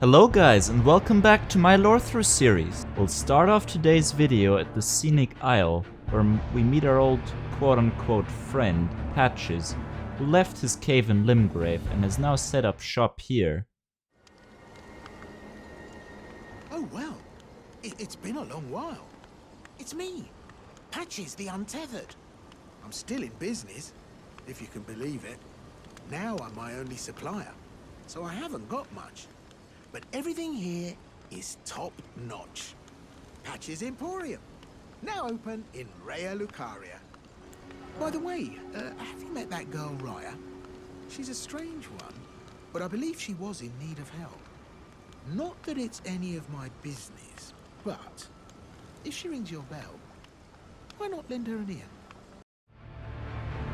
Hello guys and welcome back to my Lorethrough series. We'll start off today's video at the Scenic Isle, where we meet our old quote-unquote friend, Patches, who left his cave in Limgrave and has now set up shop here. Oh well, it's been a long while. It's me, Patches the Untethered. I'm still in business, if you can believe it. Now I'm my only supplier, so I haven't got much. But everything here is top-notch. Patches Emporium, now open in Raya Lucaria. By the way, have you met that girl Raya? She's a strange one, but I believe she was in need of help. Not that it's any of my business, but if she rings your bell, why not lend her an ear?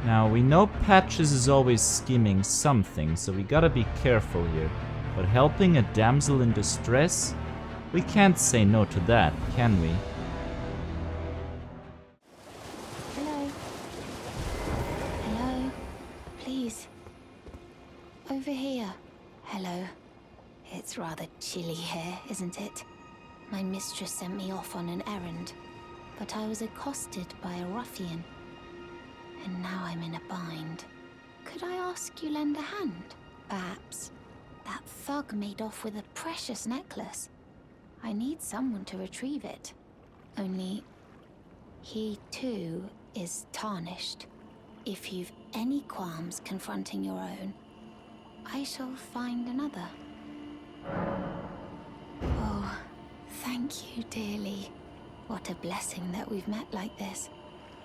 Now we know Patches is always scheming something, so we gotta be careful here. But helping a damsel in distress? We can't say no to that, can we? Hello? Hello? Please. Over here. Hello. It's rather chilly here, isn't it? My mistress sent me off on an errand, but I was accosted by a ruffian. And now I'm in a bind. Could I ask you lend a hand, perhaps? That thug made off with a precious necklace. I need someone to retrieve it. Only, he too is tarnished. If you've any qualms confronting your own, I shall find another. Oh, thank you dearly. What a blessing that we've met like this.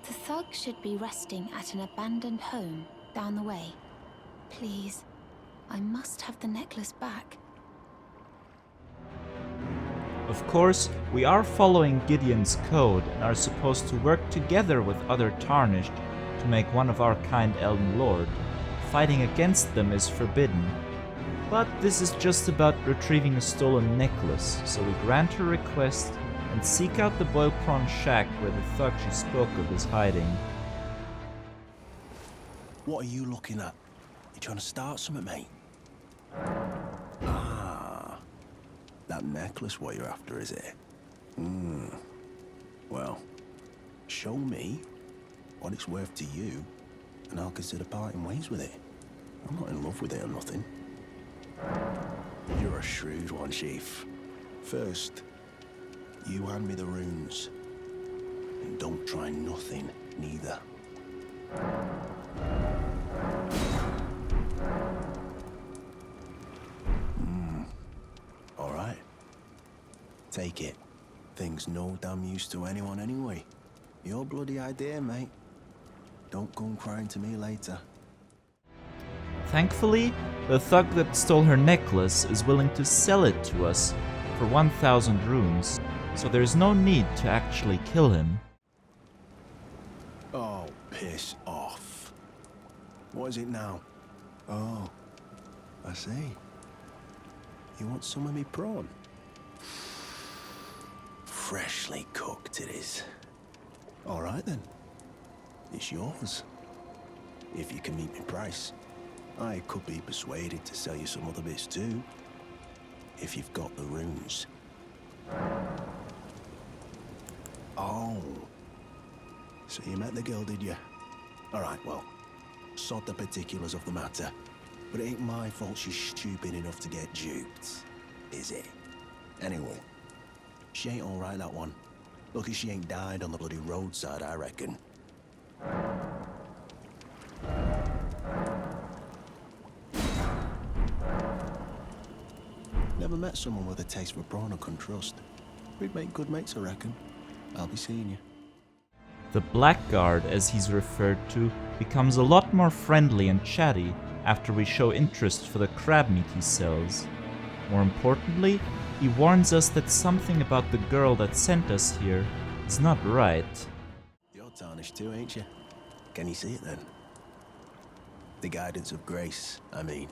The thug should be resting at an abandoned home down the way. Please. I must have the necklace back. Of course, we are following Gideon's code and are supposed to work together with other Tarnished to make one of our kind Elden Lord. Fighting against them is forbidden. But this is just about retrieving a stolen necklace, so we grant her request and seek out the boiled prawn shack where the thug she spoke of is hiding. What are you looking at? You trying to start something, mate? Ah, that necklace what you're after, is it? Well, show me what it's worth to you, and I'll consider parting ways with it. I'm not in love with it or nothing. You're a shrewd one, Chief. First, you hand me the runes, and don't try nothing, neither. All right. Take it. Thing's no damn use to anyone anyway. Your bloody idea, mate. Don't come crying to me later. Thankfully, the thug that stole her necklace is willing to sell it to us for 1,000 runes, so there's no need to actually kill him. Oh, piss off. What is it now? Oh, I see. You want some of me prawn? Freshly cooked it is. All right then. It's yours. If you can meet me price. I could be persuaded to sell you some other bits too. If you've got the runes. Oh. So you met the girl, did you? All right, well, sod the particulars of the matter. But it ain't my fault she's stupid enough to get duped, is it? Anyway, she ain't all right, that one. Lucky she ain't died on the bloody roadside, I reckon. Never met someone with a taste for prawn I couldn't trust. We'd make good mates, I reckon. I'll be seeing you. The Blackguard, as he's referred to, becomes a lot more friendly and chatty after we show interest for the crab meat he sells. More importantly, he warns us that something about the girl that sent us here is not right. You're tarnished too, ain't you? Can you see it then? The guidance of grace, I mean.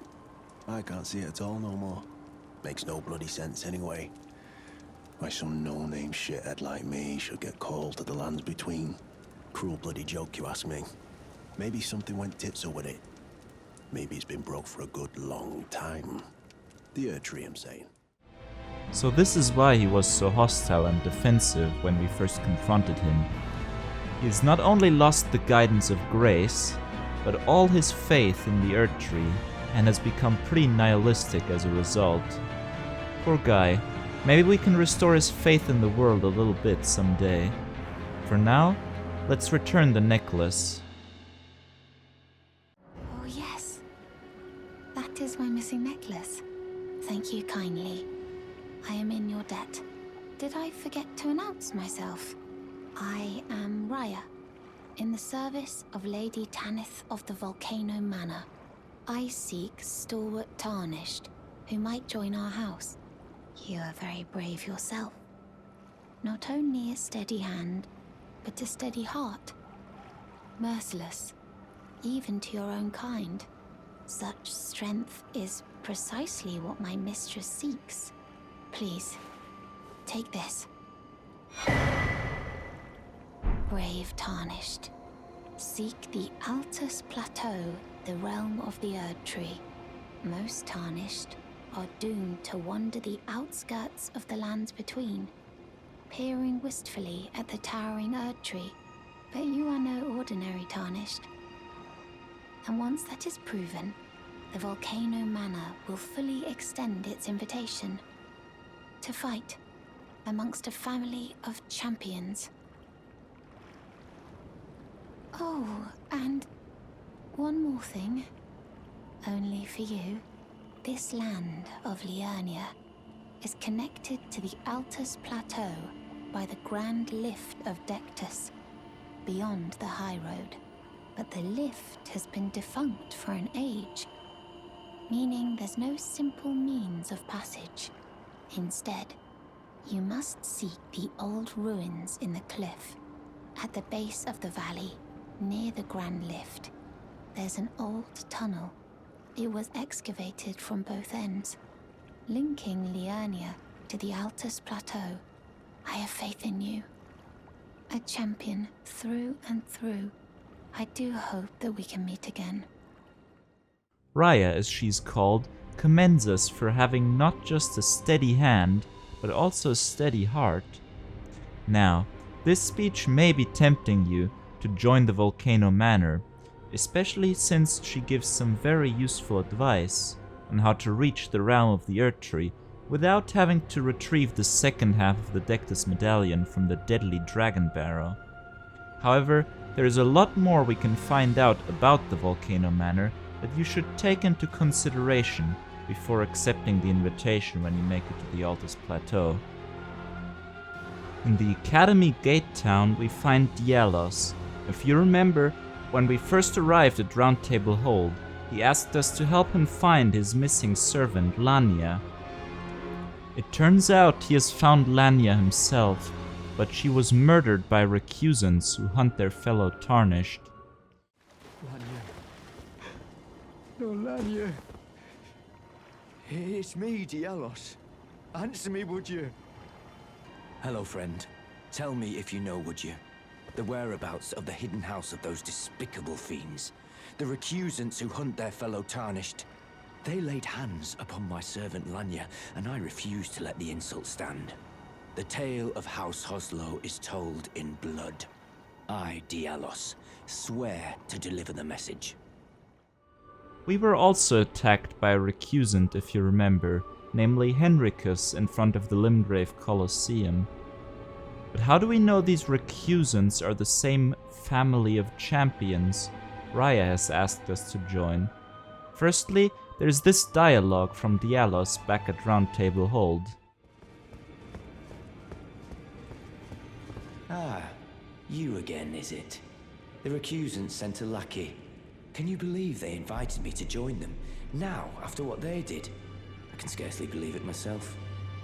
I can't see it at all no more. Makes no bloody sense anyway. Why some no-name shithead like me should get called to the lands between. Cruel bloody joke, you ask me. Maybe something went tits up with it. Maybe it's been broke for a good long time. The Erd tree, I'm saying. So this is why he was so hostile and defensive when we first confronted him. He has not only lost the guidance of grace, but all his faith in the Earth Tree, and has become pretty nihilistic as a result. Poor guy. Maybe we can restore his faith in the world a little bit someday. For now, let's return the necklace. Oh yes, that is my missing necklace. Thank you kindly. I am in your debt. Did I forget to announce myself? I am Raya, in the service of Lady Tanith of the Volcano Manor. I seek stalwart Tarnished, who might join our house. You are very brave yourself. Not only a steady hand, but a steady heart. Merciless, even to your own kind. Such strength is precisely what my mistress seeks. Please, take this. Brave Tarnished, seek the Altus Plateau, the realm of the Erd Tree. Most Tarnished are doomed to wander the outskirts of the lands between, peering wistfully at the towering Erd Tree. But you are no ordinary Tarnished. And once that is proven, the Volcano Manor will fully extend its invitation to fight amongst a family of champions. Oh, and one more thing. Only for you. This land of Liurnia is connected to the Altus Plateau by the Grand Lift of Dectus, beyond the high road. But the lift has been defunct for an age, meaning there's no simple means of passage. Instead, you must seek the old ruins in the cliff. At the base of the valley, near the Grand Lift, there's an old tunnel. It was excavated from both ends, linking Liurnia to the Altus Plateau. I have faith in you. A champion through and through. I do hope that we can meet again. Raya, as she's called, commends us for having not just a steady hand, but also a steady heart. Now, this speech may be tempting you to join the Volcano Manor, especially since she gives some very useful advice on how to reach the realm of the Earth Tree without having to retrieve the second half of the Dectus medallion from the deadly dragon barrow. However, there is a lot more we can find out about the Volcano Manor that you should take into consideration before accepting the invitation when you make it to the Altus Plateau. In the Academy Gate Town, we find Dialos. If you remember, when we first arrived at Round Table Hold, he asked us to help him find his missing servant, Lania. It turns out he has found Lania himself, but she was murdered by recusants who hunt their fellow Tarnished. Lanya. No, Lanya. It's me, Dialos. Answer me, would you? Hello, friend. Tell me if you know, would you? The whereabouts of the hidden house of those despicable fiends. The recusants who hunt their fellow Tarnished. They laid hands upon my servant Lanya, and I refused to let the insult stand. The tale of House Hoslow is told in blood. I, Dialos, swear to deliver the message. We were also attacked by a recusant, if you remember, namely Henricus in front of the Limgrave Colosseum. But how do we know these recusants are the same family of champions Raya has asked us to join? Firstly, there's this dialogue from Dialos back at Round Table Hold. Ah, you again, is it? The recusants sent a lackey. Can you believe they invited me to join them? Now, after what they did? I can scarcely believe it myself.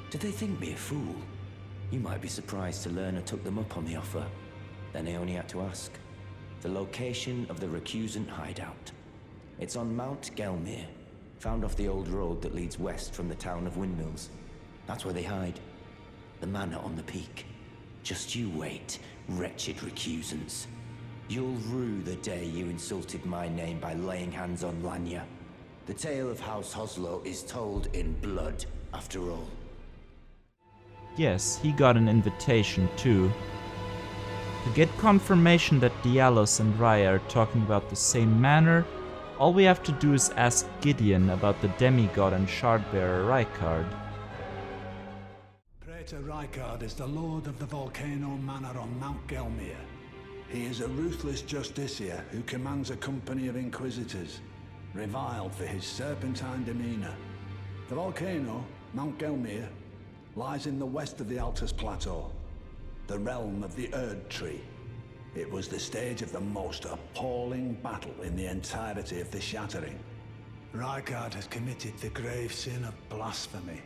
Did they think me a fool? You might be surprised to learn I took them up on the offer. Then I only had to ask. The location of the recusant hideout. It's on Mount Gelmir, found off the old road that leads west from the town of Windmills. That's where they hide. The manor on the peak. Just you wait, wretched recusants. You'll rue the day you insulted my name by laying hands on Lanya. The tale of House Hoslow is told in blood, after all. yes, he got an invitation too. To get confirmation that Dialos and Raya are talking about the same manor, all we have to do is ask Gideon about the demigod and shardbearer Rykard. Praetor Rykard is the lord of the Volcano Manor on Mount Gelmir. He is a ruthless justiciar who commands a company of inquisitors, reviled for his serpentine demeanor. The volcano, Mount Gelmir, lies in the west of the Altus Plateau, the realm of the Erd Tree. It was the stage of the most appalling battle in the entirety of the Shattering. Rykard has committed the grave sin of blasphemy,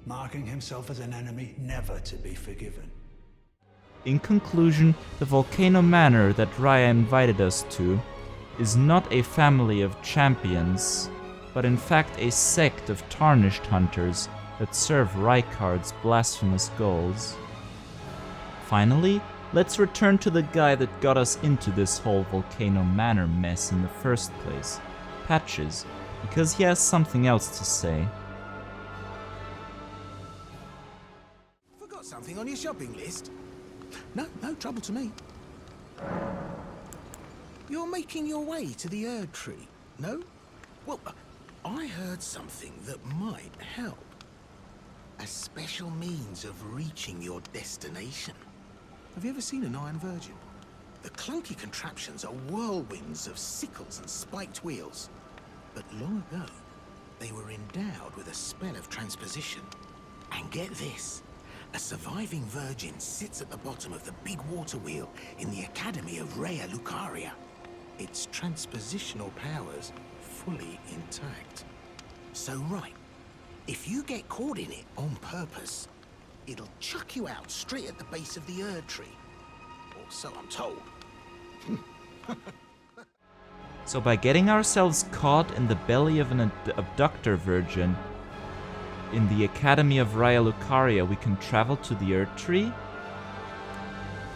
marking himself as an enemy never to be forgiven. In conclusion, the Volcano Manor that Raya invited us to is not a family of champions, but in fact a sect of tarnished hunters that serve Rykard's blasphemous goals. Finally, let's return to the guy that got us into this whole Volcano Manor mess in the first place, Patches, because he has something else to say. Forgot something on your shopping list? No trouble to me. You're making your way to the Erd Tree, no? Well, I heard something that might help. A special means of reaching your destination. Have you ever seen an Iron Virgin? The clunky contraptions are whirlwinds of sickles and spiked wheels. But long ago, they were endowed with a spell of transposition. And get this, a surviving virgin sits at the bottom of the big water wheel in the Academy of Raya Lucaria. Its transpositional powers fully intact. So right, if you get caught in it on purpose, it'll chuck you out straight at the base of the Erd Tree. Or so I'm told. So by getting ourselves caught in the belly of an abductor virgin in the Academy of Raya Lucaria, we can travel to the Erd Tree?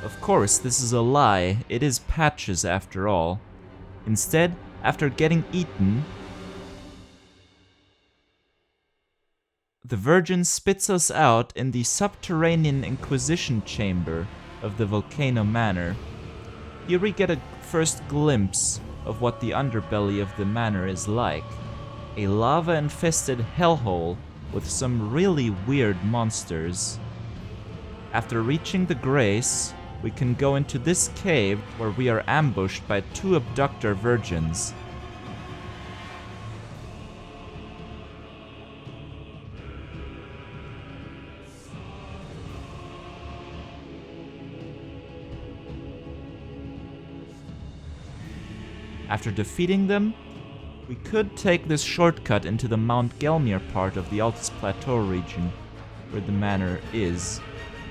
Of course, this is a lie. It is Patches after all. Instead, after getting eaten, the Virgin spits us out in the subterranean Inquisition chamber of the Volcano Manor. Here we get a first glimpse of what the underbelly of the manor is like. A lava-infested hellhole with some really weird monsters. After reaching the Grace, we can go into this cave where we are ambushed by 2 abductor virgins. After defeating them, we could take this shortcut into the Mount Gelmir part of the Altus Plateau region, where the manor is,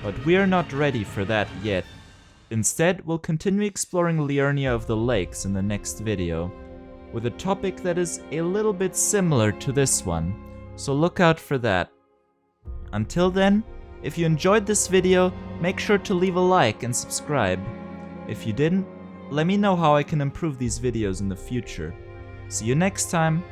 but we are not ready for that yet. Instead, we'll continue exploring Liurnia of the Lakes in the next video, with a topic that is a little bit similar to this one, so look out for that. Until then, if you enjoyed this video, make sure to leave a like and subscribe. If you didn't, let me know how I can improve these videos in the future. See you next time!